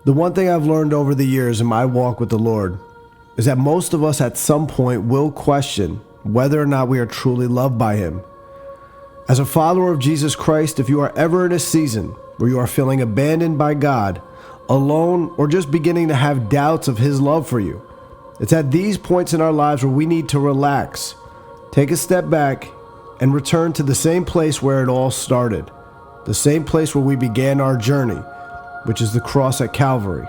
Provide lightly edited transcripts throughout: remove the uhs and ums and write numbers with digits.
The one thing I've learned over the years in my walk with the Lord is that most of us at some point will question whether or not we are truly loved by Him. As a follower of Jesus Christ, if you are ever in a season where you are feeling abandoned by God, alone, or just beginning to have doubts of His love for you, it's at these points in our lives where we need to relax, take a step back, and return to the same place where it all started, the same place where we began our journey, which is the cross at Calvary.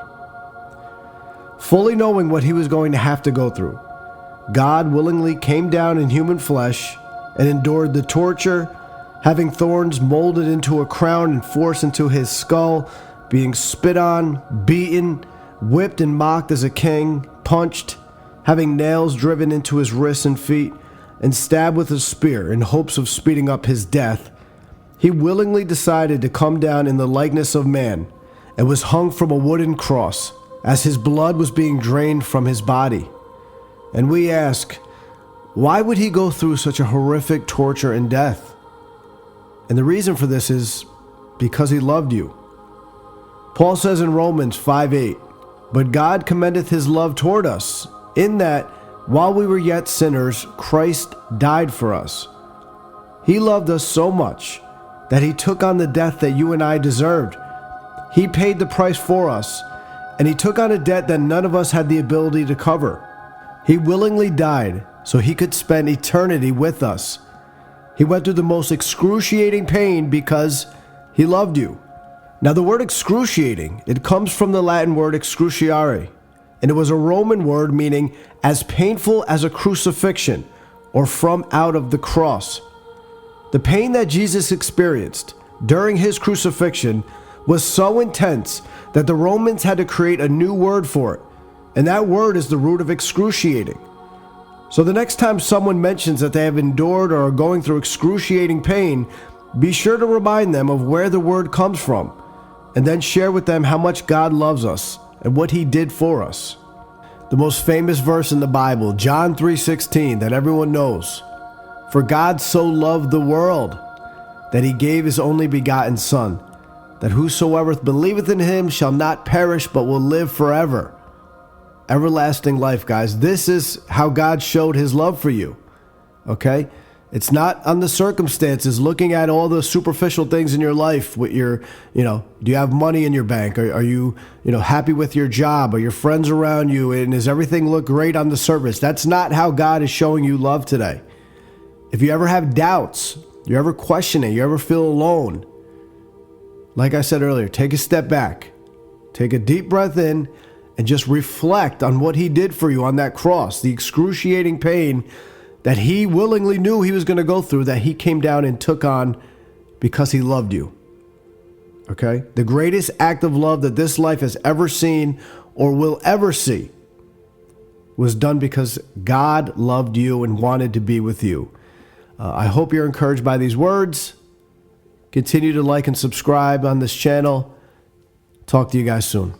Fully knowing what He was going to have to go through, God willingly came down in human flesh and endured the torture, having thorns molded into a crown and forced into His skull, being spit on, beaten, whipped and mocked as a king, punched, having nails driven into His wrists and feet, and stabbed with a spear in hopes of speeding up His death. He willingly decided to come down in the likeness of man and was hung from a wooden cross as His blood was being drained from His body. And we ask, why would He go through such a horrific torture and death? And the reason for this is because He loved you. Paul says in Romans 5:8, "But God commendeth His love toward us, in that, while we were yet sinners, Christ died for us." He loved us so much that He took on the death that you and I deserved. He paid the price for us, and He took on a debt that none of us had the ability to cover. He willingly died so He could spend eternity with us. He went through the most excruciating pain because He loved you. Now, the word excruciating, it comes from the Latin word excruciare, and it was a Roman word meaning as painful as a crucifixion, or from out of the cross. The pain that Jesus experienced during His crucifixion was so intense that the Romans had to create a new word for it, and that word is the root of excruciating. So the next time someone mentions that they have endured or are going through excruciating pain, be sure to remind them of where the word comes from, and then share with them how much God loves us and what He did for us. The most famous verse in the Bible, John 3:16, that everyone knows. "For God so loved the world, that He gave His only begotten Son, that whosoever believeth in Him shall not perish but will live forever." Everlasting life, guys. This is how God showed His love for you. Okay? It's not on the circumstances, looking at all the superficial things in your life with your, do you have money in your bank? Are you, happy with your job? Are your friends around you? And does everything look great on the surface? That's not how God is showing you love today. If you ever have doubts, you ever questioning, you ever feel alone, like I said earlier, take a step back, take a deep breath in, and just reflect on what He did for you on that cross, the excruciating pain that He willingly knew He was going to go through, that He came down and took on because He loved you. Okay? The greatest act of love that this life has ever seen or will ever see was done because God loved you and wanted to be with you. I hope you're encouraged by these words. Continue to like and subscribe on this channel. Talk to you guys soon.